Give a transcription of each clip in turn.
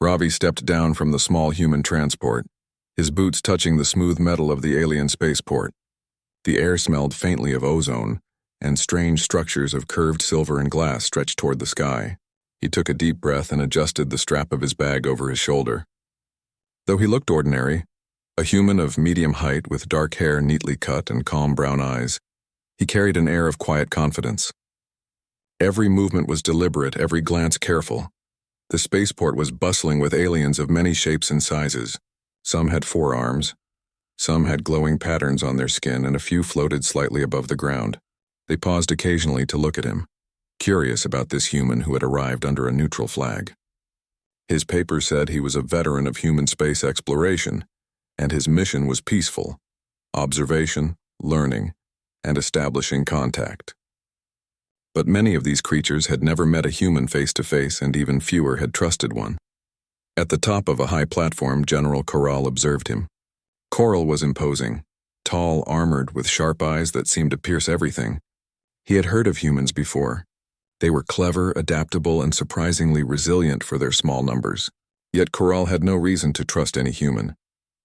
Ravi stepped down from the small human transport, his boots touching the smooth metal of the alien spaceport. The air smelled faintly of ozone, and strange structures of curved silver and glass stretched toward the sky. He took a deep breath and adjusted the strap of his bag over his shoulder. Though he looked ordinary, a human of medium height with dark hair neatly cut and calm brown eyes, he carried an air of quiet confidence. Every movement was deliberate, every glance careful. The spaceport was bustling with aliens of many shapes and sizes. Some had 4 arms, some had glowing patterns on their skin, and a few floated slightly above the ground. They paused occasionally to look at him, curious about this human who had arrived under a neutral flag. His papers said he was a veteran of human space exploration, and his mission was peaceful: observation, learning, and establishing contact. But many of these creatures had never met a human face-to-face, and even fewer had trusted one. At the top of a high platform, General Corral observed him. Corral was imposing, tall, armored, with sharp eyes that seemed to pierce everything. He had heard of humans before. They were clever, adaptable, and surprisingly resilient for their small numbers. Yet Corral had no reason to trust any human,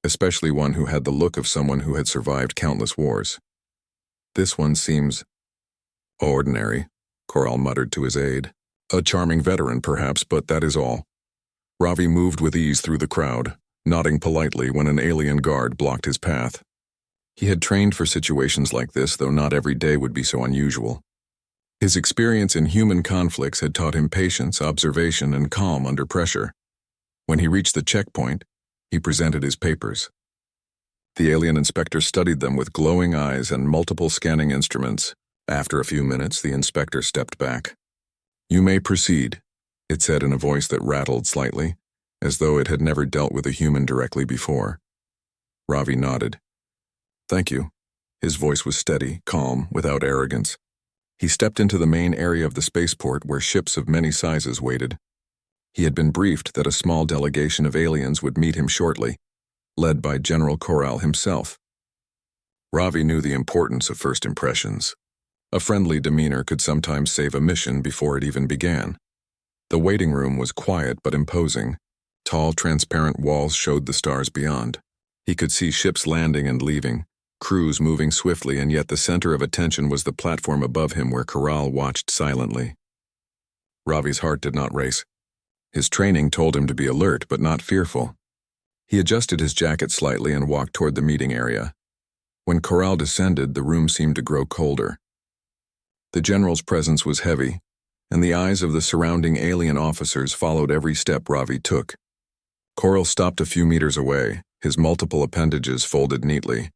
especially one who had the look of someone who had survived countless wars. "This one seems ordinary," Corral muttered to his aide. "A charming veteran, perhaps, but that is all." Ravi moved with ease through the crowd, nodding politely when an alien guard blocked his path. He had trained for situations like this, though not every day would be so unusual. His experience in human conflicts had taught him patience, observation, and calm under pressure. When he reached the checkpoint, he presented his papers. The alien inspector studied them with glowing eyes and multiple scanning instruments. After a few minutes, the inspector stepped back. "You may proceed," it said in a voice that rattled slightly, as though it had never dealt with a human directly before. Ravi nodded. "Thank you." His voice was steady, calm, without arrogance. He stepped into the main area of the spaceport where ships of many sizes waited. He had been briefed that a small delegation of aliens would meet him shortly, led by General Corral himself. Ravi knew the importance of first impressions. A friendly demeanor could sometimes save a mission before it even began. The waiting room was quiet but imposing. Tall, transparent walls showed the stars beyond. He could see ships landing and leaving, crews moving swiftly, and yet the center of attention was the platform above him where Corral watched silently. Ravi's heart did not race. His training told him to be alert but not fearful. He adjusted his jacket slightly and walked toward the meeting area. When Corral descended, the room seemed to grow colder. The general's presence was heavy, and the eyes of the surrounding alien officers followed every step Ravi took. Corral stopped a few meters away, his multiple appendages folded neatly.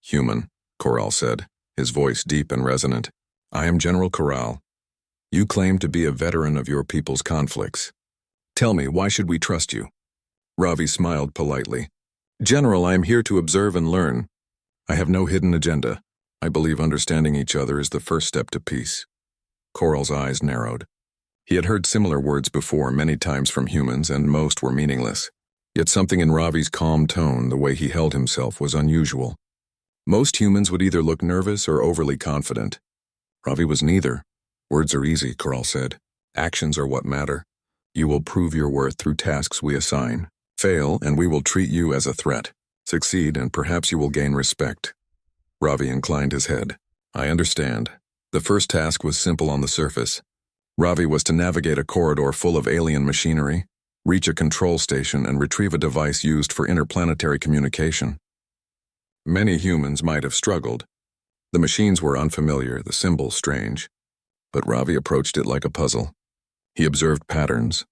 "Human," Corral said, his voice deep and resonant. "I am General Corral. You claim to be a veteran of your people's conflicts. Tell me, why should we trust you?" Ravi smiled politely. "General, I am here to observe and learn. I have no hidden agenda. I believe understanding each other is the first step to peace." Corral's eyes narrowed. He had heard similar words before, many times from humans, and most were meaningless. Yet something in Ravi's calm tone, the way he held himself, was unusual. Most humans would either look nervous or overly confident. Ravi was neither. "Words are easy," Corral said. "Actions are what matter. You will prove your worth through tasks we assign. Fail, and we will treat you as a threat. Succeed, and perhaps you will gain respect." Ravi inclined his head. "I understand." The first task was simple on the surface. Ravi was to navigate a corridor full of alien machinery, reach a control station, and retrieve a device used for interplanetary communication. Many humans might have struggled. The machines were unfamiliar, the symbols strange. But Ravi approached it like a puzzle. He observed patterns,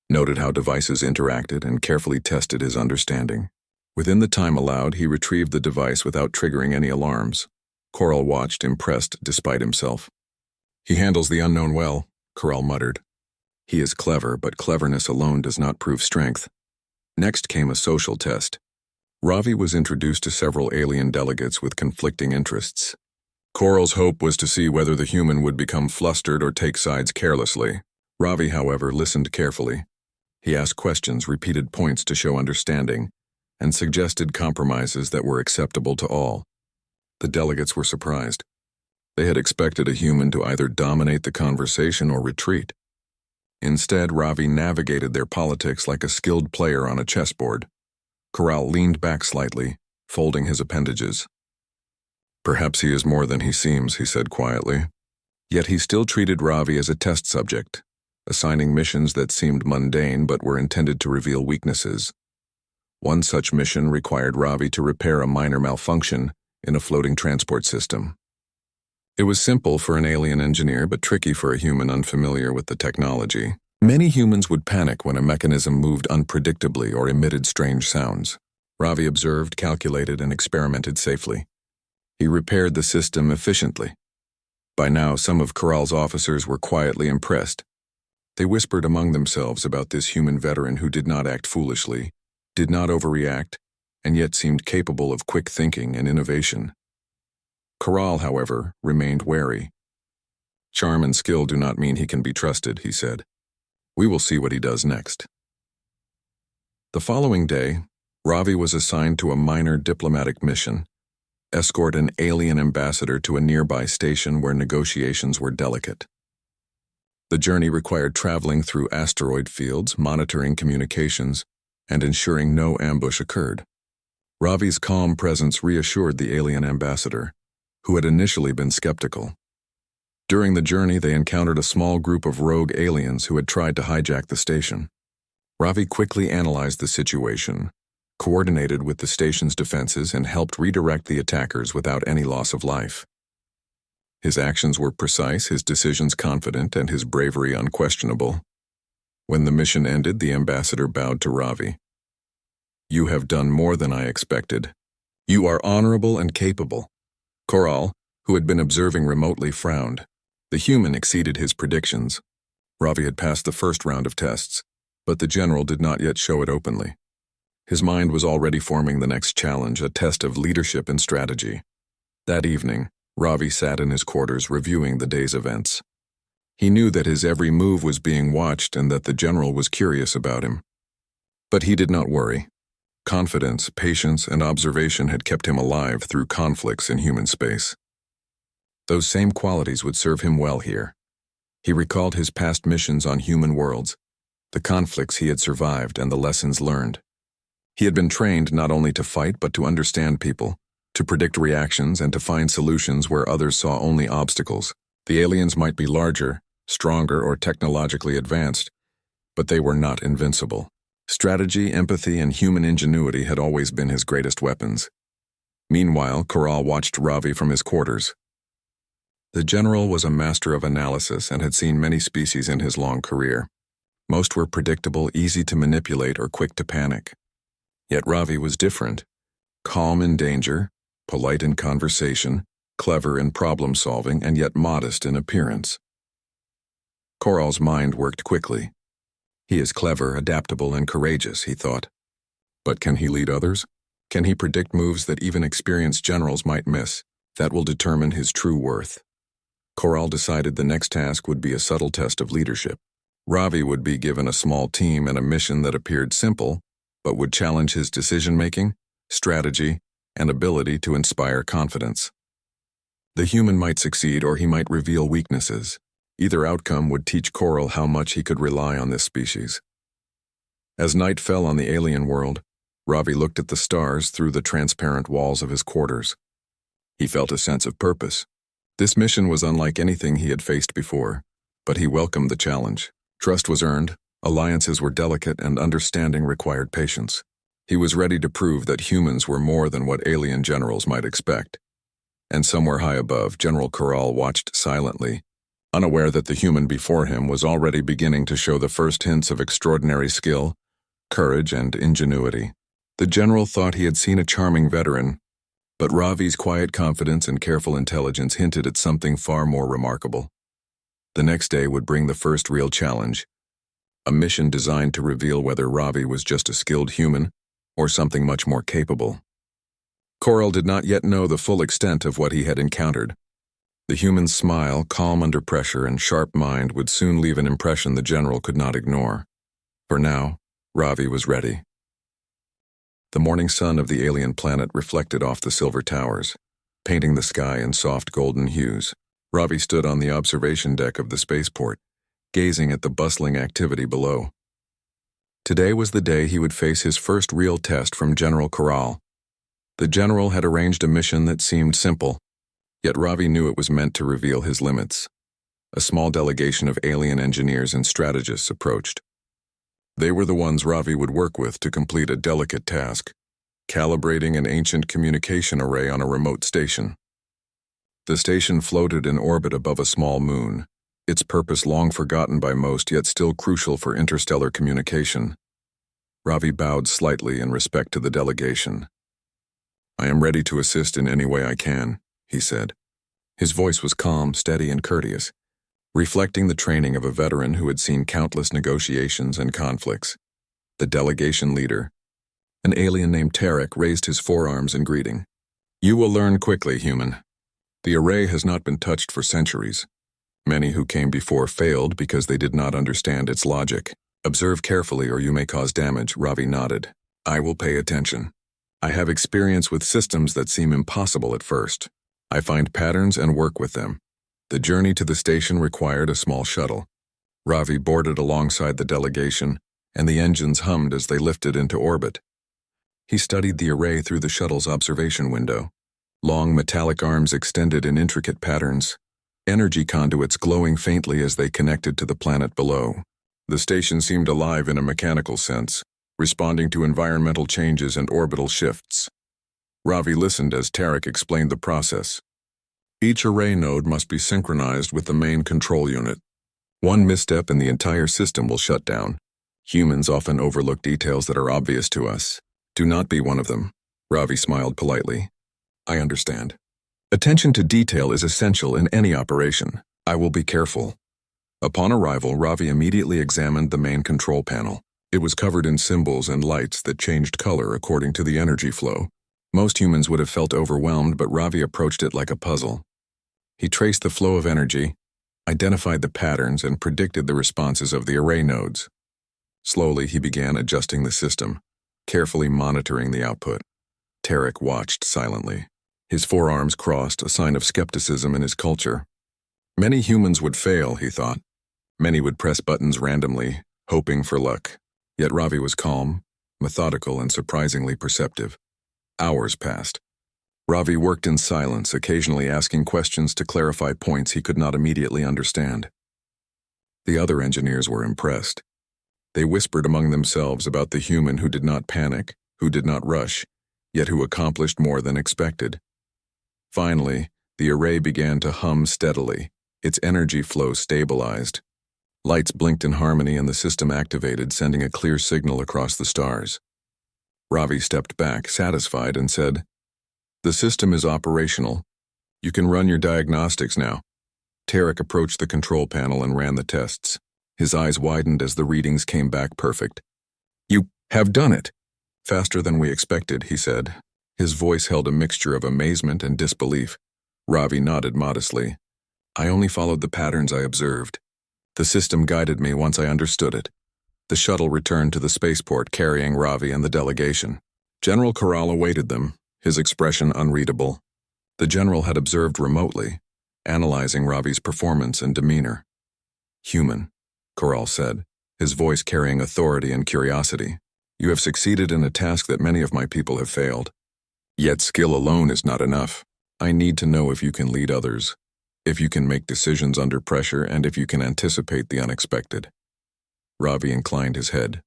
noted how devices interacted, and carefully tested his understanding. Within the time allowed, he retrieved the device without triggering any alarms. Corral watched, impressed despite himself. "He handles the unknown well," Corral muttered. "He is clever, but cleverness alone does not prove strength." Next came a social test. Ravi was introduced to several alien delegates with conflicting interests. Corral's hope was to see whether the human would become flustered or take sides carelessly. Ravi, however, listened carefully. He asked questions, repeated points to show understanding, and suggested compromises that were acceptable to all. The delegates were surprised. They had expected a human to either dominate the conversation or retreat. Instead, Ravi navigated their politics like a skilled player on a chessboard. Corral leaned back slightly, folding his appendages. "Perhaps he is more than he seems," he said quietly. Yet he still treated Ravi as a test subject, assigning missions that seemed mundane but were intended to reveal weaknesses. One such mission required Ravi to repair a minor malfunction in a floating transport system. It was simple for an alien engineer, but tricky for a human unfamiliar with the technology. Many humans would panic when a mechanism moved unpredictably or emitted strange sounds. Ravi observed, calculated, and experimented safely. He repaired the system efficiently. By now, some of Corral's officers were quietly impressed. They whispered among themselves about this human veteran who did not act foolishly, did not overreact, and yet seemed capable of quick thinking and innovation. Corral, however, remained wary. "Charm and skill do not mean he can be trusted," he said. "We will see what he does next." The following day, Ravi was assigned to a minor diplomatic mission: escort an alien ambassador to a nearby station where negotiations were delicate. The journey required traveling through asteroid fields, monitoring communications, and ensuring no ambush occurred. Ravi's calm presence reassured the alien ambassador, who had initially been skeptical. During the journey, they encountered a small group of rogue aliens who had tried to hijack the station. Ravi quickly analyzed the situation, coordinated with the station's defenses, and helped redirect the attackers without any loss of life. His actions were precise, his decisions confident, and his bravery unquestionable. When the mission ended, the ambassador bowed to Ravi. "You have done more than I expected. You are honorable and capable." Corral, who had been observing remotely, frowned. The human exceeded his predictions. Ravi had passed the first round of tests, but the general did not yet show it openly. His mind was already forming the next challenge, a test of leadership and strategy. That evening, Ravi sat in his quarters reviewing the day's events. He knew that his every move was being watched and that the general was curious about him. But he did not worry. Confidence, patience, and observation had kept him alive through conflicts in human space. Those same qualities would serve him well here. He recalled his past missions on human worlds, the conflicts he had survived, and the lessons learned. He had been trained not only to fight but to understand people, to predict reactions, and to find solutions where others saw only obstacles. The aliens might be larger, stronger, or technologically advanced, but they were not invincible. Strategy, empathy, and human ingenuity had always been his greatest weapons. Meanwhile, Corral watched Ravi from his quarters. The general was a master of analysis and had seen many species in his long career. Most were predictable, easy to manipulate, or quick to panic. Yet Ravi was different. Calm in danger, polite in conversation, clever in problem-solving, and yet modest in appearance. Corral's mind worked quickly. He is clever, adaptable, and courageous, he thought. But can he lead others? Can he predict moves that even experienced generals might miss? That will determine his true worth. Corral decided the next task would be a subtle test of leadership. Ravi would be given a small team and a mission that appeared simple, but would challenge his decision-making, strategy, and ability to inspire confidence. The human might succeed or he might reveal weaknesses. Either outcome would teach Corral how much he could rely on this species. As night fell on the alien world, Ravi looked at the stars through the transparent walls of his quarters. He felt a sense of purpose. This mission was unlike anything he had faced before, but he welcomed the challenge. Trust was earned, alliances were delicate, and understanding required patience. He was ready to prove that humans were more than what alien generals might expect. And somewhere high above, General Corral watched silently, unaware that the human before him was already beginning to show the first hints of extraordinary skill, courage, and ingenuity. The general thought he had seen a charming veteran, but Ravi's quiet confidence and careful intelligence hinted at something far more remarkable. The next day would bring the first real challenge, a mission designed to reveal whether Ravi was just a skilled human or something much more capable. Corral did not yet know the full extent of what he had encountered. The human's smile, calm under pressure, and sharp mind would soon leave an impression the general could not ignore. For now, Ravi was ready. The morning sun of the alien planet reflected off the silver towers, painting the sky in soft golden hues. Ravi stood on the observation deck of the spaceport, gazing at the bustling activity below. Today was the day he would face his first real test from General Corral. The general had arranged a mission that seemed simple, yet Ravi knew it was meant to reveal his limits. A small delegation of alien engineers and strategists approached. They were the ones Ravi would work with to complete a delicate task, calibrating an ancient communication array on a remote station. The station floated in orbit above a small moon, its purpose long forgotten by most yet still crucial for interstellar communication. Ravi bowed slightly in respect to the delegation. "I am ready to assist in any way I can," he said. His voice was calm, steady, and courteous, reflecting the training of a veteran who had seen countless negotiations and conflicts. The delegation leader, an alien named Tarek, raised his forearms in greeting. "You will learn quickly, human. The array has not been touched for centuries. Many who came before failed because they did not understand its logic. Observe carefully or you may cause damage." Ravi nodded. "I will pay attention. I have experience with systems that seem impossible at first. I find patterns and work with them." The journey to the station required a small shuttle. Ravi boarded alongside the delegation, and the engines hummed as they lifted into orbit. He studied the array through the shuttle's observation window. Long metallic arms extended in intricate patterns, energy conduits glowing faintly as they connected to the planet below. The station seemed alive in a mechanical sense, responding to environmental changes and orbital shifts. Ravi listened as Tarek explained the process. Each array node must be synchronized with the main control unit. One misstep and the entire system will shut down. Humans often overlook details that are obvious to us. Do not be one of them. Ravi smiled politely. "I understand. Attention to detail is essential in any operation. I will be careful." Upon arrival, Ravi immediately examined the main control panel. It was covered in symbols and lights that changed color according to the energy flow. Most humans would have felt overwhelmed, but Ravi approached it like a puzzle. He traced the flow of energy, identified the patterns, and predicted the responses of the array nodes. Slowly, he began adjusting the system, carefully monitoring the output. Tarek watched silently. His forearms crossed, a sign of skepticism in his culture. Many humans would fail, he thought. Many would press buttons randomly, hoping for luck. Yet Ravi was calm, methodical, and surprisingly perceptive. Hours passed. Ravi worked in silence, occasionally asking questions to clarify points he could not immediately understand. The other engineers were impressed. They whispered among themselves about the human who did not panic, who did not rush, yet who accomplished more than expected. Finally, the array began to hum steadily, its energy flow stabilized. Lights blinked in harmony and the system activated, sending a clear signal across the stars. Ravi stepped back, satisfied, and said, "The system is operational. You can run your diagnostics now." Tarek approached the control panel and ran the tests. His eyes widened as the readings came back perfect. "You have done it!" "Faster than we expected," he said. His voice held a mixture of amazement and disbelief. Ravi nodded modestly. "I only followed the patterns I observed. The system guided me once I understood it." The shuttle returned to the spaceport carrying Ravi and the delegation. General Corral awaited them, his expression unreadable. The general had observed remotely, analyzing Ravi's performance and demeanor. "Human," Corral said, his voice carrying authority and curiosity. "You have succeeded in a task that many of my people have failed. Yet skill alone is not enough. I need to know if you can lead others, if you can make decisions under pressure, and if you can anticipate the unexpected." Ravi inclined his head.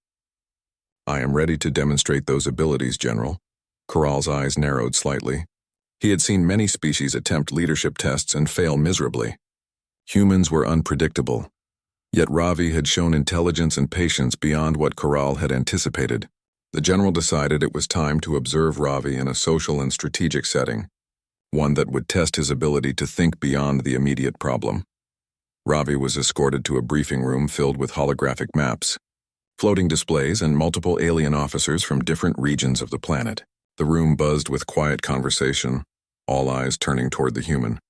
"I am ready to demonstrate those abilities, General." Corral's eyes narrowed slightly. He had seen many species attempt leadership tests and fail miserably. Humans were unpredictable. Yet Ravi had shown intelligence and patience beyond what Corral had anticipated. The general decided it was time to observe Ravi in a social and strategic setting, one that would test his ability to think beyond the immediate problem. Ravi was escorted to a briefing room filled with holographic maps, floating displays, and multiple alien officers from different regions of the planet. The room buzzed with quiet conversation, all eyes turning toward the human.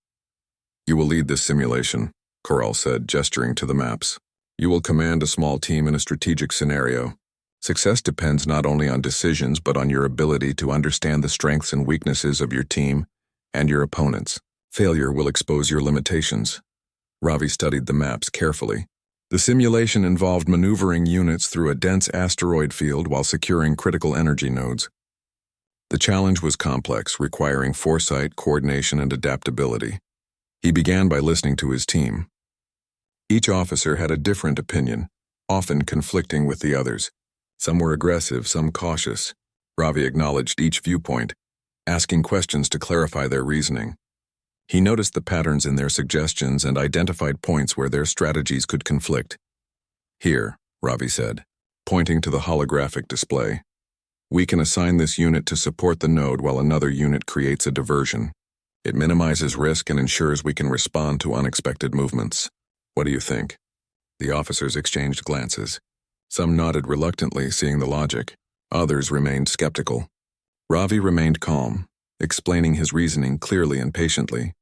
"You will lead this simulation," Corral said, gesturing to the maps. "You will command a small team in a strategic scenario. Success depends not only on decisions but on your ability to understand the strengths and weaknesses of your team and your opponents. Failure will expose your limitations." Ravi studied the maps carefully. The simulation involved maneuvering units through a dense asteroid field while securing critical energy nodes. The challenge was complex, requiring foresight, coordination, and adaptability. He began by listening to his team. Each officer had a different opinion, often conflicting with the others. Some were aggressive, some cautious. Ravi acknowledged each viewpoint, asking questions to clarify their reasoning. He noticed the patterns in their suggestions and identified points where their strategies could conflict. "Here," Ravi said, pointing to the holographic display. "We can assign this unit to support the node while another unit creates a diversion. It minimizes risk and ensures we can respond to unexpected movements. What do you think?" The officers exchanged glances. Some nodded reluctantly, seeing the logic. Others remained skeptical. Ravi remained calm, explaining his reasoning clearly and patiently.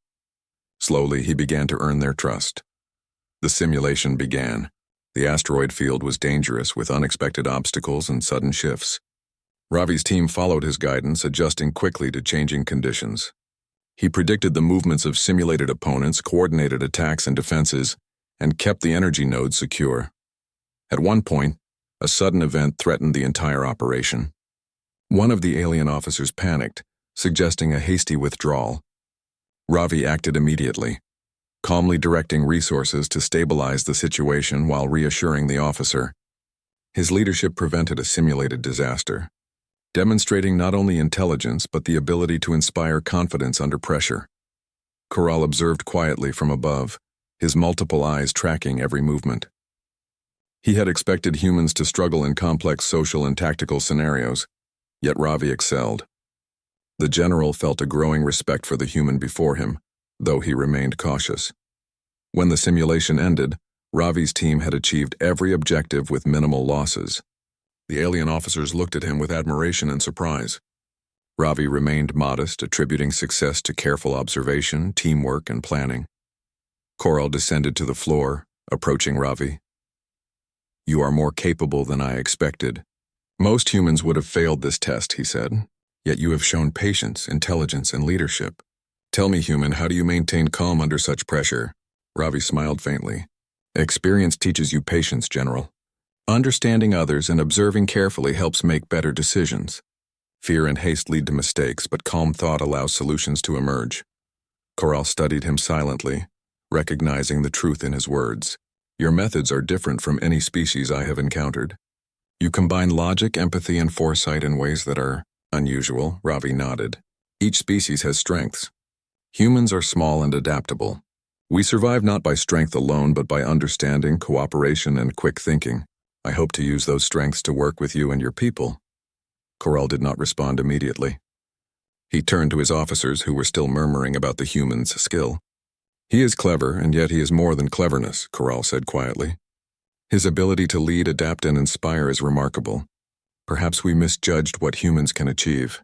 Slowly, he began to earn their trust. The simulation began. The asteroid field was dangerous, with unexpected obstacles and sudden shifts. Ravi's team followed his guidance, adjusting quickly to changing conditions. He predicted the movements of simulated opponents, coordinated attacks and defenses, and kept the energy nodes secure. At one point, a sudden event threatened the entire operation. One of the alien officers panicked, suggesting a hasty withdrawal. Ravi acted immediately, calmly directing resources to stabilize the situation while reassuring the officer. His leadership prevented a simulated disaster, demonstrating not only intelligence but the ability to inspire confidence under pressure. Corral observed quietly from above, his multiple eyes tracking every movement. He had expected humans to struggle in complex social and tactical scenarios, yet Ravi excelled. The general felt a growing respect for the human before him, though he remained cautious. When the simulation ended, Ravi's team had achieved every objective with minimal losses. The alien officers looked at him with admiration and surprise. Ravi remained modest, attributing success to careful observation, teamwork, and planning. Corral descended to the floor, approaching Ravi. "You are more capable than I expected. Most humans would have failed this test," he said. "Yet you have shown patience, intelligence, and leadership. Tell me, human, how do you maintain calm under such pressure?" Ravi smiled faintly. "Experience teaches you patience, General. Understanding others and observing carefully helps make better decisions. Fear and haste lead to mistakes, but calm thought allows solutions to emerge." Corral studied him silently, recognizing the truth in his words. "Your methods are different from any species I have encountered. You combine logic, empathy, and foresight in ways that are unusual." Ravi nodded. "Each species has strengths. Humans are small and adaptable. We survive not by strength alone, but by understanding, cooperation, and quick thinking. I hope to use those strengths to work with you and your people." Corral did not respond immediately. He turned to his officers, who were still murmuring about the human's skill. "He is clever, and yet he is more than cleverness," Corral said quietly. "His ability to lead, adapt, and inspire is remarkable. Perhaps we misjudged what humans can achieve."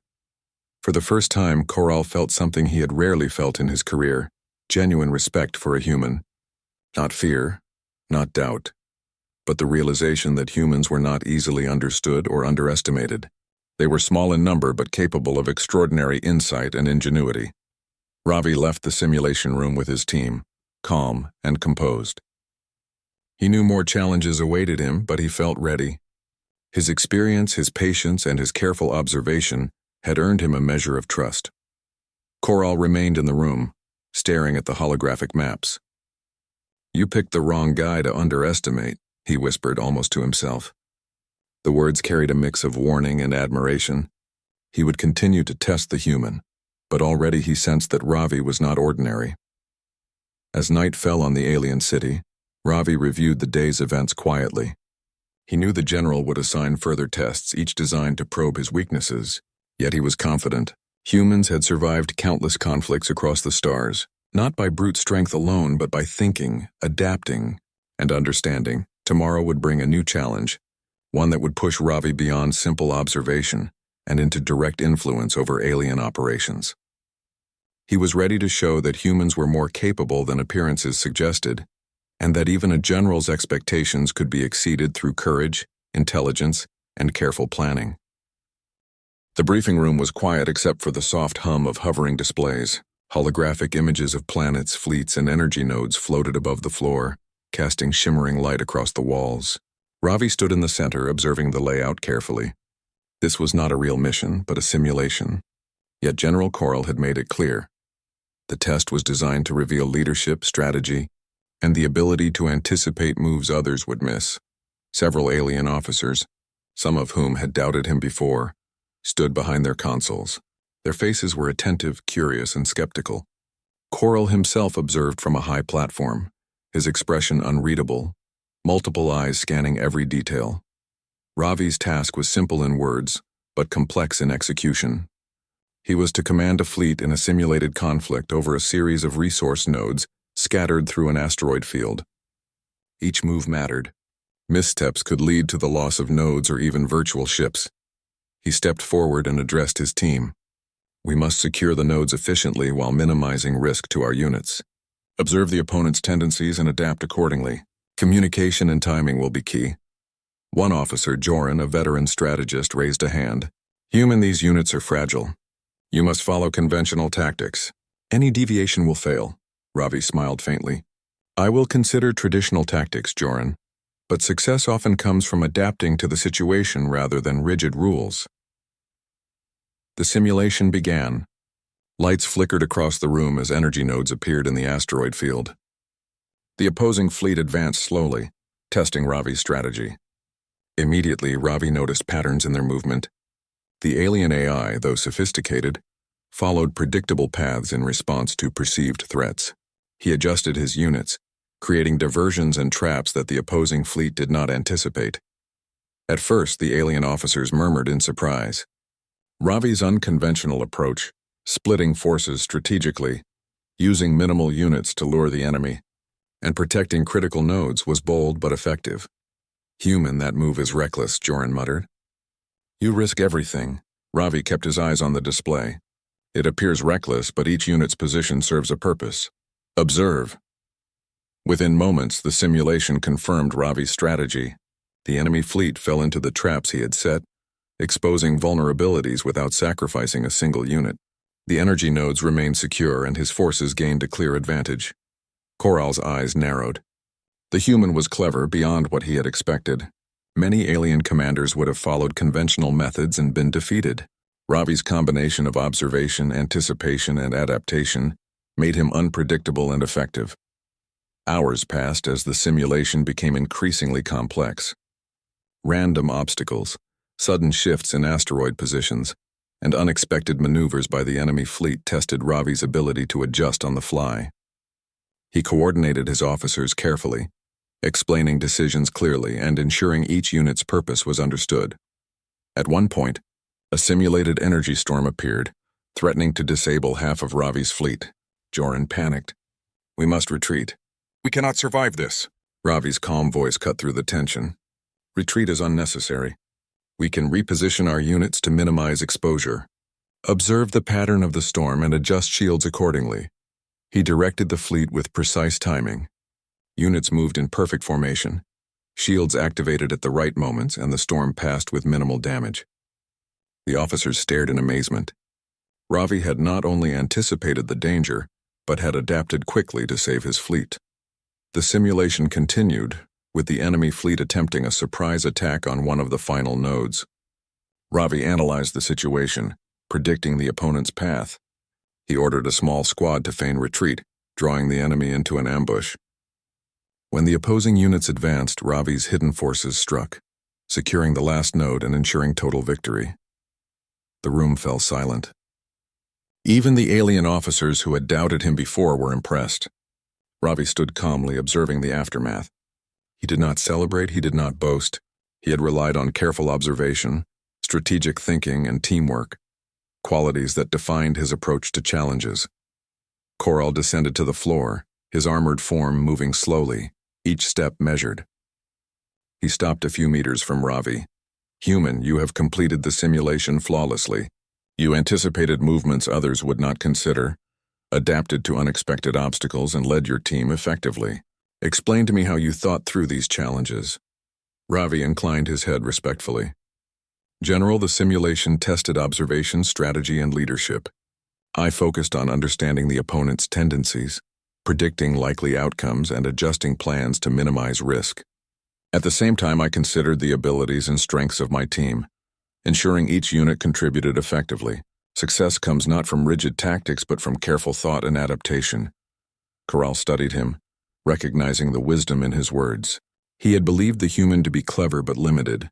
For the first time, Corral felt something he had rarely felt in his career: genuine respect for a human. Not fear, not doubt, but the realization that humans were not easily understood or underestimated. They were small in number but capable of extraordinary insight and ingenuity. Ravi left the simulation room with his team, calm and composed. He knew more challenges awaited him, but he felt ready. His experience, his patience, and his careful observation had earned him a measure of trust. Corral remained in the room, staring at the holographic maps. "You picked the wrong guy to underestimate," he whispered almost to himself. The words carried a mix of warning and admiration. He would continue to test the human, but already he sensed that Ravi was not ordinary. As night fell on the alien city, Ravi reviewed the day's events quietly. He knew the general would assign further tests, each designed to probe his weaknesses, yet he was confident. Humans had survived countless conflicts across the stars, not by brute strength alone, but by thinking, adapting, and understanding. Tomorrow would bring a new challenge, one that would push Ravi beyond simple observation and into direct influence over alien operations. He was ready to show that humans were more capable than appearances suggested, and that even a general's expectations could be exceeded through courage, intelligence, and careful planning. The briefing room was quiet except for the soft hum of hovering displays. Holographic images of planets, fleets, and energy nodes floated above the floor, casting shimmering light across the walls. Ravi stood in the center, observing the layout carefully. This was not a real mission, but a simulation. Yet General Coral had made it clear. The test was designed to reveal leadership, strategy, and the ability to anticipate moves others would miss. Several alien officers, some of whom had doubted him before, stood behind their consoles. Their faces were attentive, curious, and skeptical. Coral himself observed from a high platform, his expression unreadable, multiple eyes scanning every detail. Ravi's task was simple in words, but complex in execution. He was to command a fleet in a simulated conflict over a series of resource nodes scattered through an asteroid field. Each move mattered. Missteps could lead to the loss of nodes or even virtual ships. He stepped forward and addressed his team. We must secure the nodes efficiently while minimizing risk to our units. Observe the opponent's tendencies and adapt accordingly. Communication and timing will be key. One officer, Joran, a veteran strategist, raised a hand. Human, these units are fragile. You must follow conventional tactics. Any deviation will fail. Ravi smiled faintly. I will consider traditional tactics, Joran, but success often comes from adapting to the situation rather than rigid rules. The simulation began. Lights flickered across the room as energy nodes appeared in the asteroid field. The opposing fleet advanced slowly, testing Ravi's strategy. Immediately, Ravi noticed patterns in their movement. The alien AI, though sophisticated, followed predictable paths in response to perceived threats. He adjusted his units, creating diversions and traps that the opposing fleet did not anticipate. At first, the alien officers murmured in surprise. Ravi's unconventional approach, splitting forces strategically, using minimal units to lure the enemy, and protecting critical nodes was bold but effective. Human, that move is reckless, Joran muttered. You risk everything. Ravi kept his eyes on the display. It appears reckless, but each unit's position serves a purpose. Observe. Within moments, the simulation confirmed Ravi's strategy. The enemy fleet fell into the traps he had set, exposing vulnerabilities without sacrificing a single unit. The energy nodes remained secure and his forces gained a clear advantage. Coral's eyes narrowed. The human was clever beyond what he had expected. Many alien commanders would have followed conventional methods and been defeated. Ravi's combination of observation, anticipation, and adaptation made him unpredictable and effective. Hours passed as the simulation became increasingly complex. Random obstacles, sudden shifts in asteroid positions, and unexpected maneuvers by the enemy fleet tested Ravi's ability to adjust on the fly. He coordinated his officers carefully, explaining decisions clearly and ensuring each unit's purpose was understood. At one point, a simulated energy storm appeared, threatening to disable half of Ravi's fleet. Joran panicked. We must retreat. We cannot survive this. Ravi's calm voice cut through the tension. Retreat is unnecessary. We can reposition our units to minimize exposure. Observe the pattern of the storm and adjust shields accordingly. He directed the fleet with precise timing. Units moved in perfect formation. Shields activated at the right moments, and the storm passed with minimal damage. The officers stared in amazement. Ravi had not only anticipated the danger, but had adapted quickly to save his fleet. The simulation continued, with the enemy fleet attempting a surprise attack on one of the final nodes. Ravi analyzed the situation, predicting the opponent's path. He ordered a small squad to feign retreat, drawing the enemy into an ambush. When the opposing units advanced, Ravi's hidden forces struck, securing the last node and ensuring total victory. The room fell silent. Even the alien officers who had doubted him before were impressed. Ravi stood calmly, observing the aftermath. He did not celebrate, he did not boast. He had relied on careful observation, strategic thinking, and teamwork, qualities that defined his approach to challenges. Coral descended to the floor, his armored form moving slowly, each step measured. He stopped a few meters from Ravi. Human, you have completed the simulation flawlessly. You anticipated movements others would not consider, adapted to unexpected obstacles, and led your team effectively. Explain to me how you thought through these challenges. Ravi inclined his head respectfully. General, the simulation tested observation, strategy, and leadership. I focused on understanding the opponent's tendencies, predicting likely outcomes and adjusting plans to minimize risk. At the same time, I considered the abilities and strengths of my team, ensuring each unit contributed effectively. Success comes not from rigid tactics but from careful thought and adaptation. Corral studied him, recognizing the wisdom in his words. He had believed the human to be clever but limited,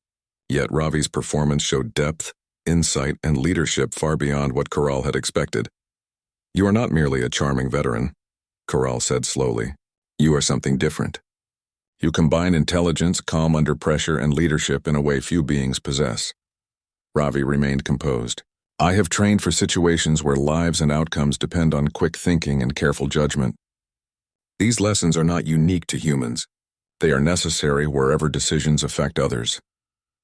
yet Ravi's performance showed depth, insight, and leadership far beyond what Corral had expected. "You are not merely a charming veteran," Corral said slowly. "You are something different. You combine intelligence, calm under pressure, and leadership in a way few beings possess." Ravi remained composed. "I have trained for situations where lives and outcomes depend on quick thinking and careful judgment. These lessons are not unique to humans. They are necessary wherever decisions affect others."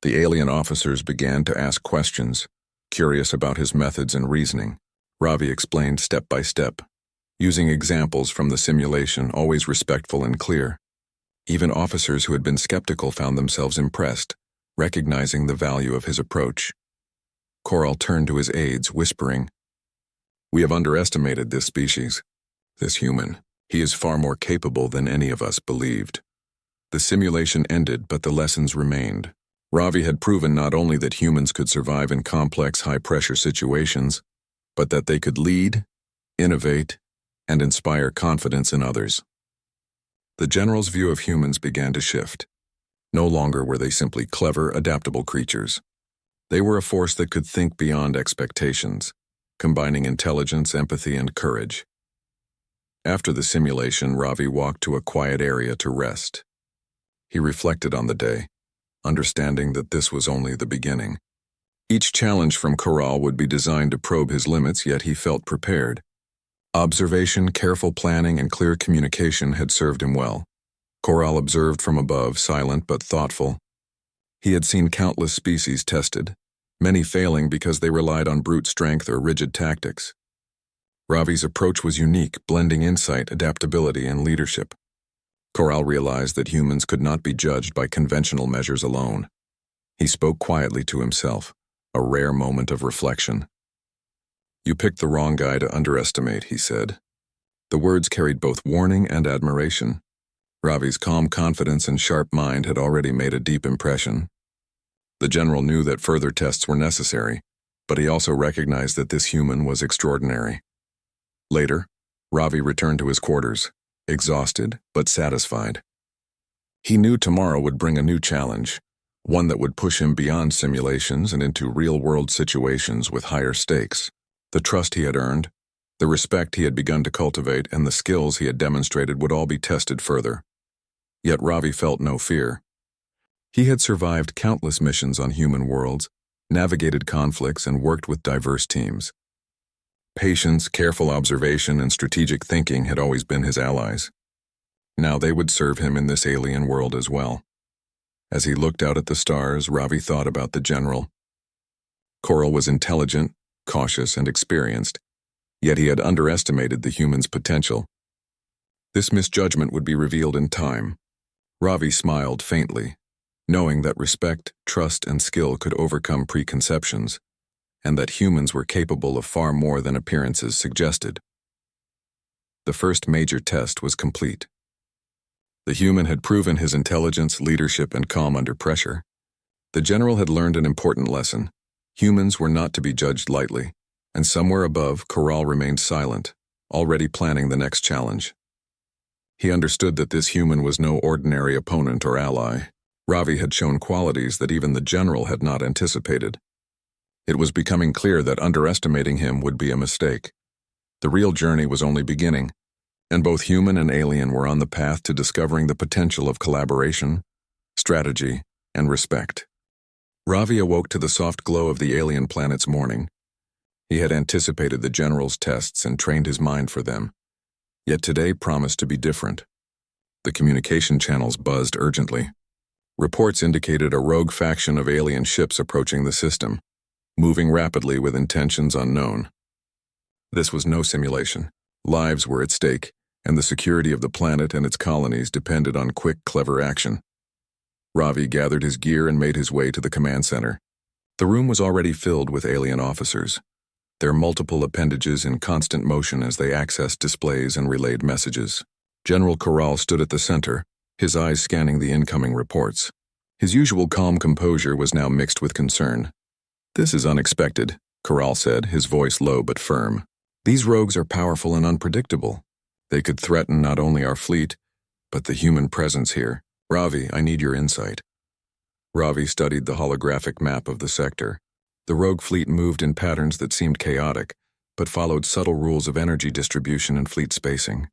The alien officers began to ask questions, curious about his methods and reasoning. Ravi explained step by step, using examples from the simulation, always respectful and clear. Even officers who had been skeptical found themselves impressed, recognizing the value of his approach. Corral turned to his aides, whispering, "We have underestimated this species, this human. He is far more capable than any of us believed." The simulation ended, but the lessons remained. Ravi had proven not only that humans could survive in complex, high-pressure situations, but that they could lead, innovate, and inspire confidence in others. The general's view of humans began to shift. No longer were they simply clever, adaptable creatures. They were a force that could think beyond expectations, combining intelligence, empathy, and courage. After the simulation, Ravi walked to a quiet area to rest. He reflected on the day, understanding that this was only the beginning. Each challenge from Corral would be designed to probe his limits, yet he felt prepared. Observation, careful planning, and clear communication had served him well. Corral observed from above, silent but thoughtful. He had seen countless species tested, many failing because they relied on brute strength or rigid tactics. Ravi's approach was unique, blending insight, adaptability, and leadership. Corral realized that humans could not be judged by conventional measures alone. He spoke quietly to himself, a rare moment of reflection. "You picked the wrong guy to underestimate," he said. The words carried both warning and admiration. Ravi's calm confidence and sharp mind had already made a deep impression. The general knew that further tests were necessary, but he also recognized that this human was extraordinary. Later, Ravi returned to his quarters, exhausted but satisfied. He knew tomorrow would bring a new challenge, one that would push him beyond simulations and into real-world situations with higher stakes. The trust he had earned, the respect he had begun to cultivate, and the skills he had demonstrated would all be tested further. Yet Ravi felt no fear. He had survived countless missions on human worlds, navigated conflicts, and worked with diverse teams. Patience, careful observation, and strategic thinking had always been his allies. Now they would serve him in this alien world as well. As he looked out at the stars, Ravi thought about the general. Corral was intelligent, cautious, and experienced, yet he had underestimated the human's potential. This misjudgment would be revealed in time. Ravi smiled faintly, knowing that respect, trust, and skill could overcome preconceptions, and that humans were capable of far more than appearances suggested. The first major test was complete. The human had proven his intelligence, leadership, and calm under pressure. The general had learned an important lesson. Humans were not to be judged lightly, and somewhere above, Corral remained silent, already planning the next challenge. He understood that this human was no ordinary opponent or ally. Ravi had shown qualities that even the general had not anticipated. It was becoming clear that underestimating him would be a mistake. The real journey was only beginning, and both human and alien were on the path to discovering the potential of collaboration, strategy, and respect. Ravi awoke to the soft glow of the alien planet's morning. He had anticipated the general's tests and trained his mind for them. Yet today promised to be different. The communication channels buzzed urgently. Reports indicated a rogue faction of alien ships approaching the system, moving rapidly with intentions unknown. This was no simulation. Lives were at stake, and the security of the planet and its colonies depended on quick, clever action. Ravi gathered his gear and made his way to the command center. The room was already filled with alien officers. their multiple appendages in constant motion as they accessed displays and relayed messages. General Corral stood at the center, his eyes scanning the incoming reports. His usual calm composure was now mixed with concern. "This is unexpected," Corral said, his voice low but firm. "These rogues are powerful and unpredictable. They could threaten not only our fleet, but the human presence here. Ravi, I need your insight." Ravi studied the holographic map of the sector. The rogue fleet moved in patterns that seemed chaotic, but followed subtle rules of energy distribution and fleet spacing.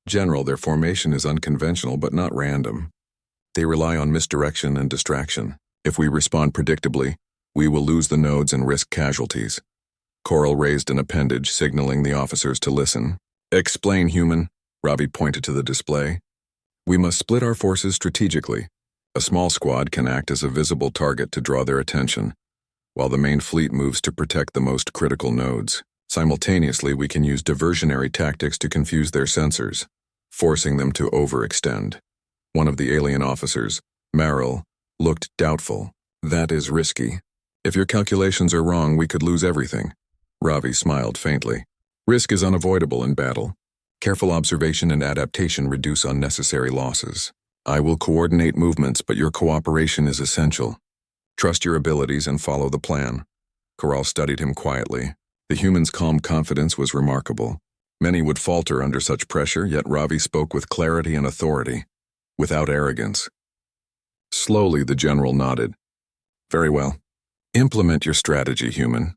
"General, their formation is unconventional but not random. They rely on misdirection and distraction. If we respond predictably, we will lose the nodes and risk casualties." Coral raised an appendage, signaling the officers to listen. "Explain, human," Ravi pointed to the display. "We must split our forces strategically. A small squad can act as a visible target to draw their attention, while the main fleet moves to protect the most critical nodes. Simultaneously, we can use diversionary tactics to confuse their sensors, forcing them to overextend." One of the alien officers, Merrill, looked doubtful. "That is risky. If your calculations are wrong, we could lose everything." Ravi smiled faintly. "Risk is unavoidable in battle. Careful observation and adaptation reduce unnecessary losses. I will coordinate movements, but your cooperation is essential. Trust your abilities and follow the plan." Corral studied him quietly. The human's calm confidence was remarkable. Many would falter under such pressure, yet Ravi spoke with clarity and authority, without arrogance. Slowly, the general nodded. "Very well. Implement your strategy, human.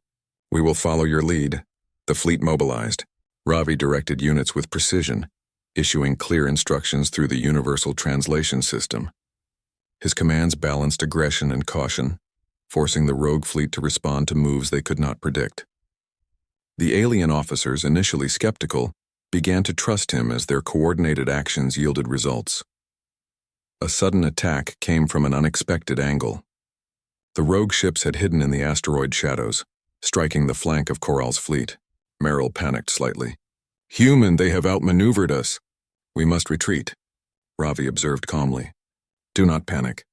We will follow your lead." The fleet mobilized. Ravi directed units with precision, issuing clear instructions through the universal translation system. His commands balanced aggression and caution, forcing the rogue fleet to respond to moves they could not predict. The alien officers, initially skeptical, began to trust him as their coordinated actions yielded results. A sudden attack came from an unexpected angle. The rogue ships had hidden in the asteroid shadows, striking the flank of Corral's fleet. Merrill panicked slightly. "Human, they have outmaneuvered us. We must retreat," Ravi observed calmly. "Do not panic.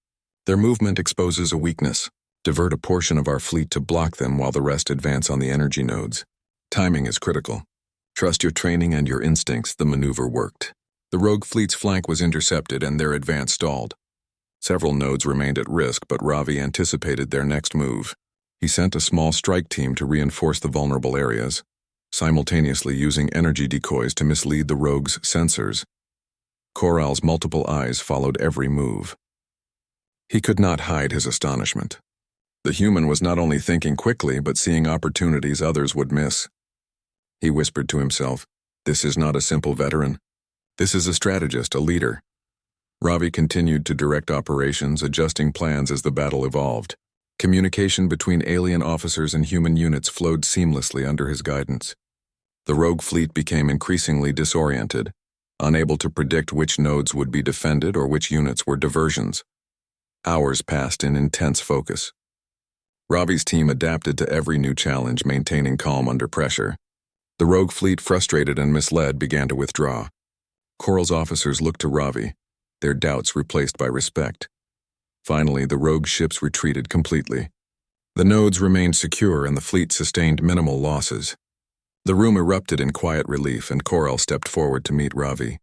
Their movement exposes a weakness. Divert a portion of our fleet to block them while the rest advance on the energy nodes. Timing is critical. Trust your training and your instincts." The maneuver worked. The rogue fleet's flank was intercepted and their advance stalled. Several nodes remained at risk, but Ravi anticipated their next move. He sent a small strike team to reinforce the vulnerable areas, simultaneously using energy decoys to mislead the rogues' sensors. Corral's multiple eyes followed every move. He could not hide his astonishment. The human was not only thinking quickly, but seeing opportunities others would miss. He whispered to himself, "This is not a simple veteran. This is a strategist, a leader." Ravi continued to direct operations, adjusting plans as the battle evolved. Communication between alien officers and human units flowed seamlessly under his guidance. The rogue fleet became increasingly disoriented, unable to predict which nodes would be defended or which units were diversions. Hours passed in intense focus. Ravi's team adapted to every new challenge, maintaining calm under pressure. The rogue fleet, frustrated and misled, began to withdraw. Coral's officers looked to Ravi, their doubts replaced by respect. Finally, the rogue ships retreated completely. The nodes remained secure and the fleet sustained minimal losses. The room erupted in quiet relief, and Coral stepped forward to meet Ravi.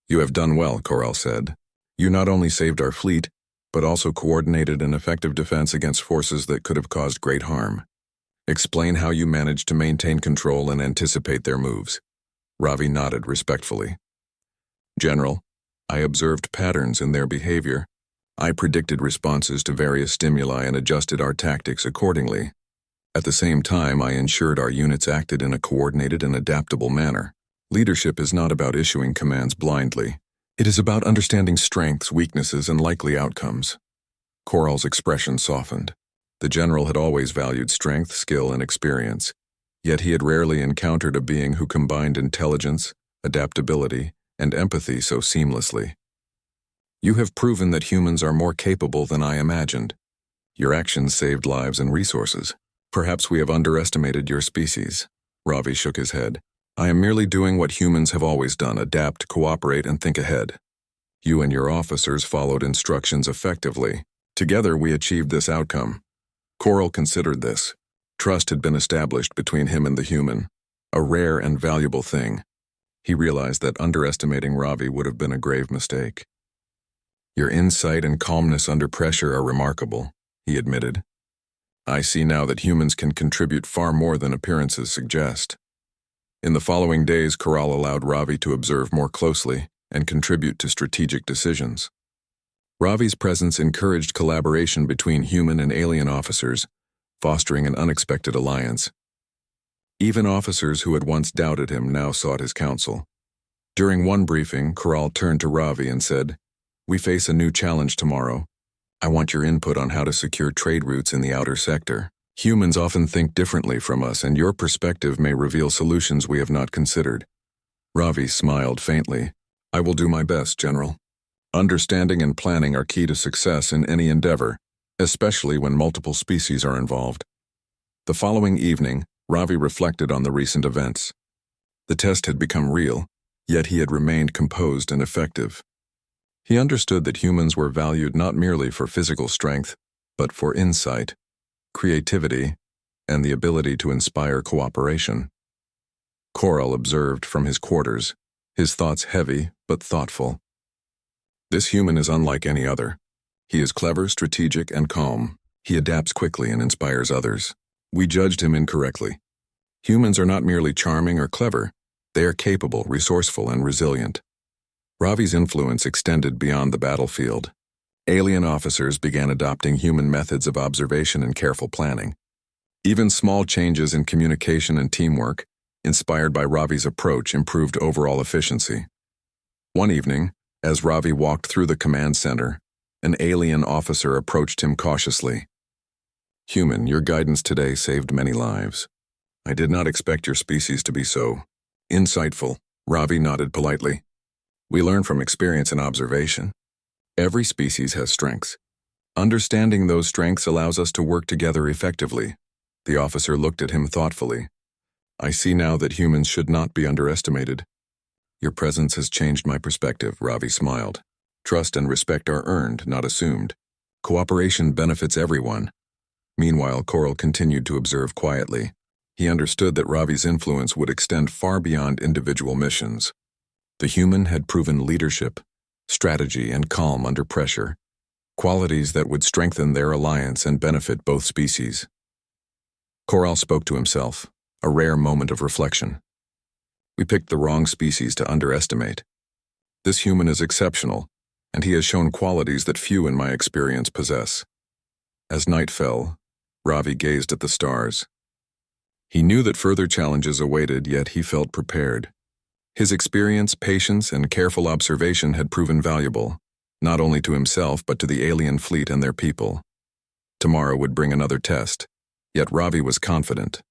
"You have done well," Coral said. "You not only saved our fleet, but also coordinated an effective defense against forces that could have caused great harm. Explain how you managed to maintain control and anticipate their moves." Ravi nodded respectfully. "General, I observed patterns in their behavior. I predicted responses to various stimuli and adjusted our tactics accordingly. At the same time, I ensured our units acted in a coordinated and adaptable manner. Leadership is not about issuing commands blindly. It is about understanding strengths, weaknesses, and likely outcomes." Coral's expression softened. The general had always valued strength, skill, and experience, yet he had rarely encountered a being who combined intelligence, adaptability, and empathy so seamlessly. "You have proven that humans are more capable than I imagined. Your actions saved lives and resources. Perhaps we have underestimated your species." Ravi shook his head. "I am merely doing what humans have always done: adapt, cooperate, and think ahead. You and your officers followed instructions effectively. Together we achieved this outcome." Coral considered this. Trust had been established between him and the human, a rare and valuable thing. He realized that underestimating Ravi would have been a grave mistake. "Your insight and calmness under pressure are remarkable," he admitted. "I see now that humans can contribute far more than appearances suggest." In the following days, Corral allowed Ravi to observe more closely and contribute to strategic decisions. Ravi's presence encouraged collaboration between human and alien officers, fostering an unexpected alliance. Even officers who had once doubted him now sought his counsel. During one briefing, Corral turned to Ravi and said, "We face a new challenge tomorrow. I want your input on how to secure trade routes in the outer sector. Humans often think differently from us, and your perspective may reveal solutions we have not considered." Ravi smiled faintly. "I will do my best, General. Understanding and planning are key to success in any endeavor, especially when multiple species are involved." The following evening, Ravi reflected on the recent events. The test had become real, yet he had remained composed and effective. He understood that humans were valued not merely for physical strength, but for insight, creativity, and the ability to inspire cooperation. Corral observed from his quarters, his thoughts heavy but thoughtful. "This human is unlike any other. He is clever, strategic, and calm. He adapts quickly and inspires others. We judged him incorrectly. Humans are not merely charming or clever. They are capable, resourceful, and resilient." Ravi's influence extended beyond the battlefield. Alien officers began adopting human methods of observation and careful planning. Even small changes in communication and teamwork, inspired by Ravi's approach, improved overall efficiency. One evening, as Ravi walked through the command center, an alien officer approached him cautiously. "Human, your guidance today saved many lives. I did not expect your species to be so insightful." Ravi nodded politely. "We learn from experience and observation. Every species has strengths. Understanding those strengths allows us to work together effectively." The officer looked at him thoughtfully. "I see now that humans should not be underestimated." "Your presence has changed my perspective," Ravi smiled. "Trust and respect are earned, not assumed. Cooperation benefits everyone." Meanwhile, Corral continued to observe quietly. He understood that Ravi's influence would extend far beyond individual missions. The human had proven leadership, strategy, and calm under pressure, qualities that would strengthen their alliance and benefit both species. Corral spoke to himself, a rare moment of reflection. "We picked the wrong species to underestimate. This human is exceptional, and he has shown qualities that few in my experience possess." As night fell, Ravi gazed at the stars. He knew that further challenges awaited, yet he felt prepared. His experience, patience, and careful observation had proven valuable, not only to himself but to the alien fleet and their people. Tomorrow would bring another test, yet Ravi was confident.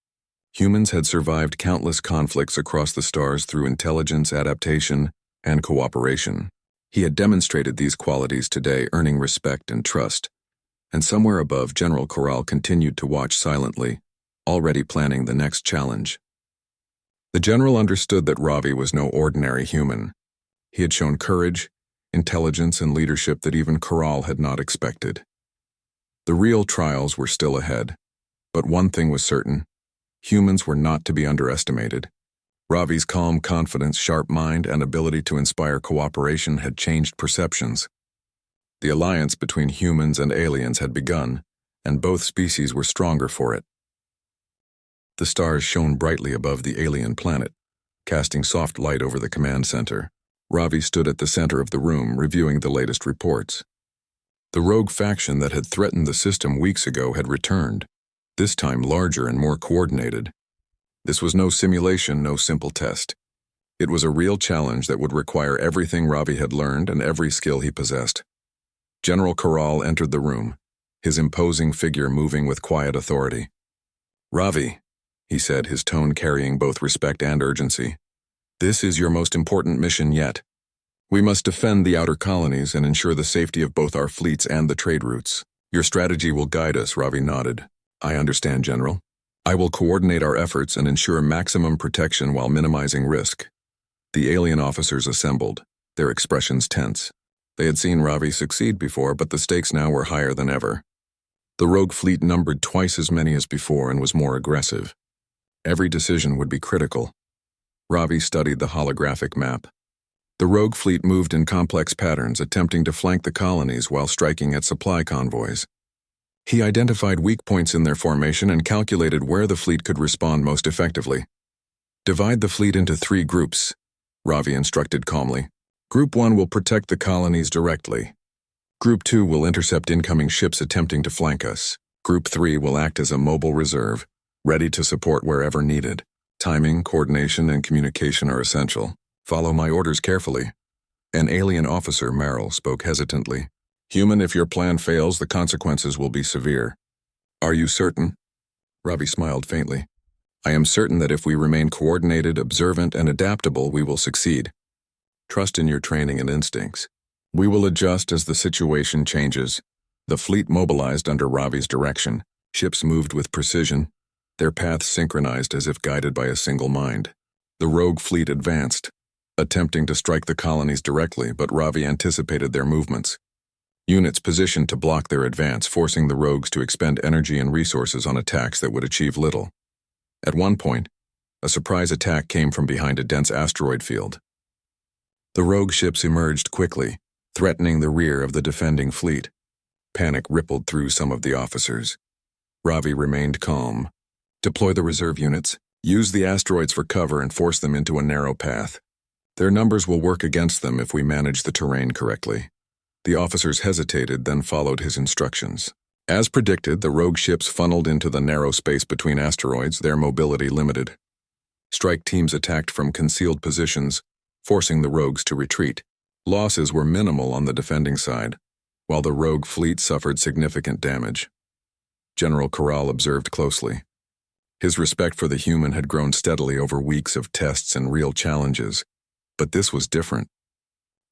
Humans had survived countless conflicts across the stars through intelligence, adaptation, and cooperation. He had demonstrated these qualities today, earning respect and trust. And somewhere above, General Corral continued to watch silently, already planning the next challenge. The general understood that Ravi was no ordinary human. He had shown courage, intelligence, and leadership that even Corral had not expected. The real trials were still ahead, but one thing was certain: humans were not to be underestimated. Ravi's calm confidence, sharp mind, and ability to inspire cooperation had changed perceptions. The alliance between humans and aliens had begun, and both species were stronger for it. The stars shone brightly above the alien planet, casting soft light over the command center. Ravi stood at the center of the room, reviewing the latest reports. The rogue faction that had threatened the system weeks ago had returned, this time larger and more coordinated. This was no simulation, no simple test. It was a real challenge that would require everything Ravi had learned and every skill he possessed. General Corral entered the room, his imposing figure moving with quiet authority. "Ravi," he said, his tone carrying both respect and urgency, "this is your most important mission yet. We must defend the outer colonies and ensure the safety of both our fleets and the trade routes. Your strategy will guide us." Ravi nodded. "I understand, General. I will coordinate our efforts and ensure maximum protection while minimizing risk." The alien officers assembled, their expressions tense. They had seen Ravi succeed before, but the stakes now were higher than ever. The rogue fleet numbered twice as many as before and was more aggressive. Every decision would be critical. Ravi studied the holographic map. The rogue fleet moved in complex patterns, attempting to flank the colonies while striking at supply convoys. He identified weak points in their formation and calculated where the fleet could respond most effectively. Divide the fleet into 3 groups, Ravi instructed calmly. Group 1 will protect the colonies directly. Group 2 will intercept incoming ships attempting to flank us. Group 3 will act as a mobile reserve, ready to support wherever needed. Timing, coordination, and communication are essential. Follow my orders carefully. An alien officer, Merrill, spoke hesitantly. Human, if your plan fails, the consequences will be severe. Are you certain? Ravi smiled faintly. I am certain that if we remain coordinated, observant, and adaptable, we will succeed. Trust in your training and instincts. We will adjust as the situation changes. The fleet mobilized under Ravi's direction. Ships moved with precision, their paths synchronized as if guided by a single mind. The rogue fleet advanced, attempting to strike the colonies directly, but Ravi anticipated their movements. Units positioned to block their advance, forcing the rogues to expend energy and resources on attacks that would achieve little. At one point, a surprise attack came from behind a dense asteroid field. The rogue ships emerged quickly, threatening the rear of the defending fleet. Panic rippled through some of the officers. Ravi remained calm. Deploy the reserve units, use the asteroids for cover, and force them into a narrow path. Their numbers will work against them if we manage the terrain correctly. The officers hesitated, then followed his instructions. As predicted, the rogue ships funneled into the narrow space between asteroids, their mobility limited. Strike teams attacked from concealed positions, forcing the rogues to retreat. Losses were minimal on the defending side, while the rogue fleet suffered significant damage. General Corral observed closely. His respect for the human had grown steadily over weeks of tests and real challenges, but this was different.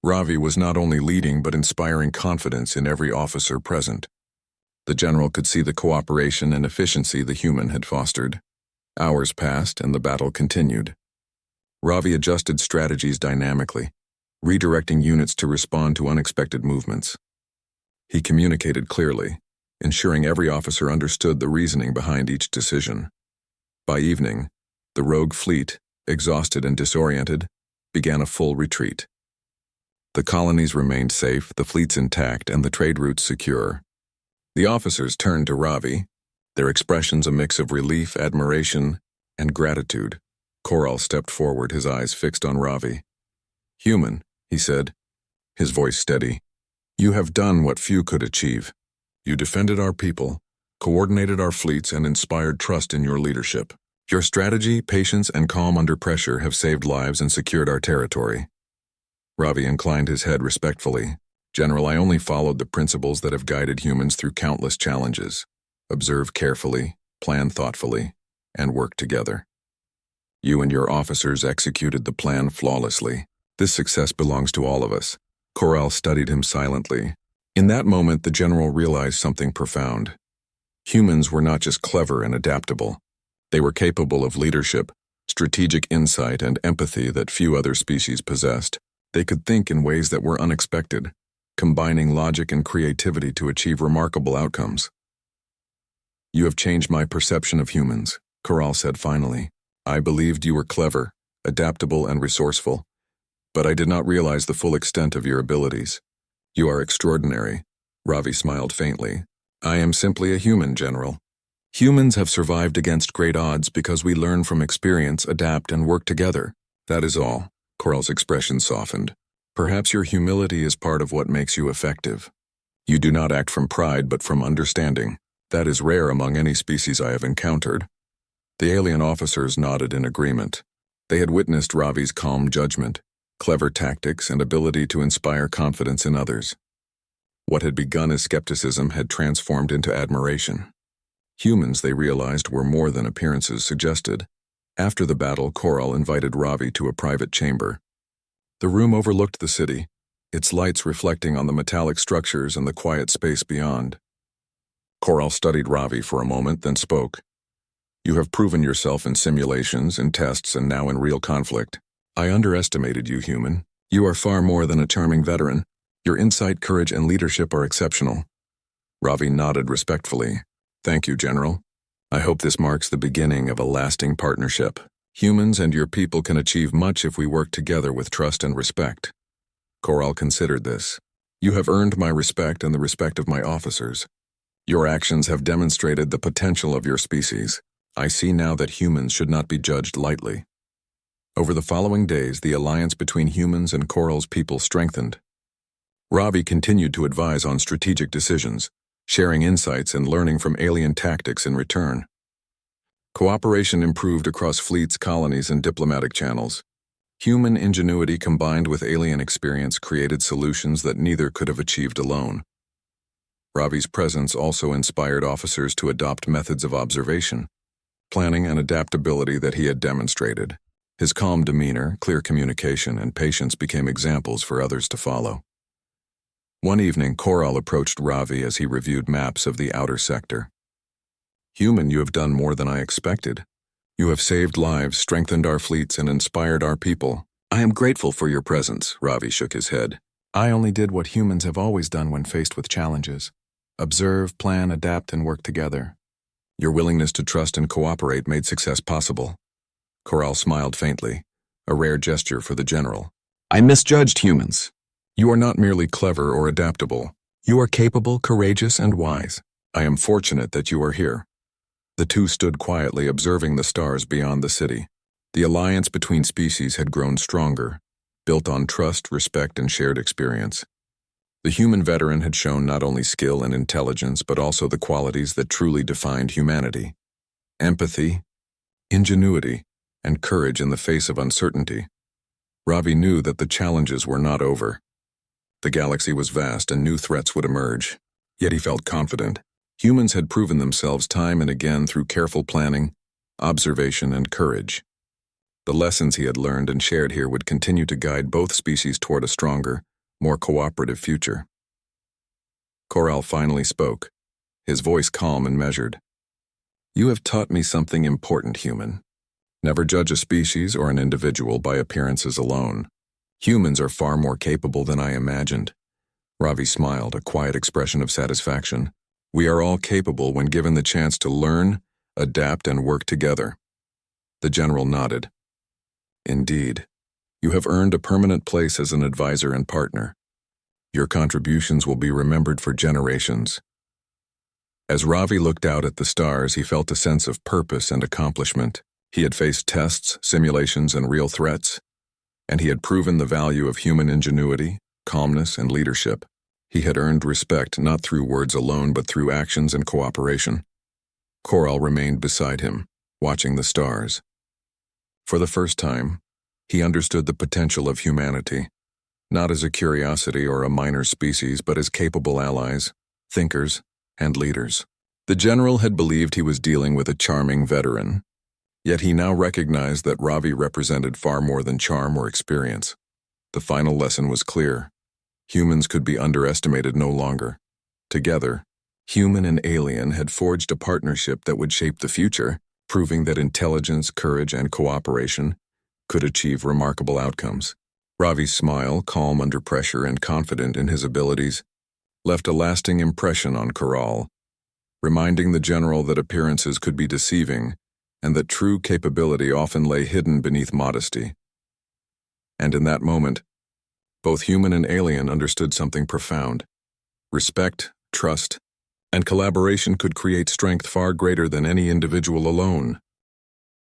Ravi was not only leading but inspiring confidence in every officer present. The general could see the cooperation and efficiency the human had fostered. Hours passed and the battle continued. Ravi adjusted strategies dynamically, redirecting units to respond to unexpected movements. He communicated clearly, ensuring every officer understood the reasoning behind each decision. By evening, the rogue fleet, exhausted and disoriented, began a full retreat. The colonies remained safe, the fleets intact, and the trade routes secure. The officers turned to Ravi, their expressions a mix of relief, admiration, and gratitude. Corral stepped forward, his eyes fixed on Ravi. Human, he said, his voice steady. You have done what few could achieve. You defended our people, coordinated our fleets, and inspired trust in your leadership. Your strategy, patience, and calm under pressure have saved lives and secured our territory. Ravi inclined his head respectfully. General, I only followed the principles that have guided humans through countless challenges. Observe carefully, plan thoughtfully, and work together. You and your officers executed the plan flawlessly. This success belongs to all of us. Corral studied him silently. In that moment, the general realized something profound. Humans were not just clever and adaptable. They were capable of leadership, strategic insight, and empathy that few other species possessed. They could think in ways that were unexpected, combining logic and creativity to achieve remarkable outcomes. You have changed my perception of humans, Corral said finally. I believed you were clever, adaptable, and resourceful, but I did not realize the full extent of your abilities. You are extraordinary. Ravi smiled faintly. I am simply a human, General. Humans have survived against great odds because we learn from experience, adapt, and work together. That is all. Corral's expression softened. Perhaps your humility is part of what makes you effective. You do not act from pride but from understanding. That is rare among any species I have encountered. The alien officers nodded in agreement. They had witnessed Ravi's calm judgment, clever tactics, and ability to inspire confidence in others. What had begun as skepticism had transformed into admiration. Humans, they realized, were more than appearances suggested. After the battle, Corral invited Ravi to a private chamber. The room overlooked the city, its lights reflecting on the metallic structures and the quiet space beyond. Corral studied Ravi for a moment, then spoke. You have proven yourself in simulations, in tests, and now in real conflict. I underestimated you, human. You are far more than a charming veteran. Your insight, courage, and leadership are exceptional. Ravi nodded respectfully. Thank you, General. I hope this marks the beginning of a lasting partnership. Humans and your people can achieve much if we work together with trust and respect. Koral considered this. You have earned my respect and the respect of my officers. Your actions have demonstrated the potential of your species. I see now that humans should not be judged lightly. Over the following days, the alliance between humans and Koral's people strengthened. Ravi continued to advise on strategic decisions, sharing insights and learning from alien tactics in return. Cooperation improved across fleets, colonies, and diplomatic channels. Human ingenuity combined with alien experience created solutions that neither could have achieved alone. Ravi's presence also inspired officers to adopt methods of observation, planning, and adaptability that he had demonstrated. His calm demeanor, clear communication, and patience became examples for others to follow. One evening, Koral approached Ravi as he reviewed maps of the outer sector. Human, you have done more than I expected. You have saved lives, strengthened our fleets, and inspired our people. I am grateful for your presence, Ravi shook his head. I only did what humans have always done when faced with challenges. Observe, plan, adapt, and work together. Your willingness to trust and cooperate made success possible. Koral smiled faintly, a rare gesture for the general. I misjudged humans. You are not merely clever or adaptable. You are capable, courageous, and wise. I am fortunate that you are here. The two stood quietly observing the stars beyond the city. The alliance between species had grown stronger, built on trust, respect, and shared experience. The human veteran had shown not only skill and intelligence, but also the qualities that truly defined humanity: empathy, ingenuity, and courage in the face of uncertainty. Ravi knew that the challenges were not over. The galaxy was vast and new threats would emerge, yet he felt confident. Humans had proven themselves time and again through careful planning, observation, and courage. The lessons he had learned and shared here would continue to guide both species toward a stronger, more cooperative future. Koral finally spoke, his voice calm and measured. You have taught me something important, human. Never judge a species or an individual by appearances alone. Humans are far more capable than I imagined. Ravi smiled, a quiet expression of satisfaction. We are all capable when given the chance to learn, adapt, and work together. The general nodded. Indeed, you have earned a permanent place as an advisor and partner. Your contributions will be remembered for generations. As Ravi looked out at the stars, he felt a sense of purpose and accomplishment. He had faced tests, simulations, and real threats, and he had proven the value of human ingenuity, calmness, and leadership. He had earned respect not through words alone, but through actions and cooperation. Koral remained beside him, watching the stars. For the first time, he understood the potential of humanity, not as a curiosity or a minor species, but as capable allies, thinkers, and leaders. The general had believed he was dealing with a charming veteran, yet he now recognized that Ravi represented far more than charm or experience. The final lesson was clear. Humans could be underestimated no longer. Together, human and alien had forged a partnership that would shape the future, proving that intelligence, courage, and cooperation could achieve remarkable outcomes. Ravi's smile, calm under pressure and confident in his abilities, left a lasting impression on Koral, reminding the general that appearances could be deceiving and that true capability often lay hidden beneath modesty. And in that moment, both human and alien understood something profound. Respect, trust, and collaboration could create strength far greater than any individual alone.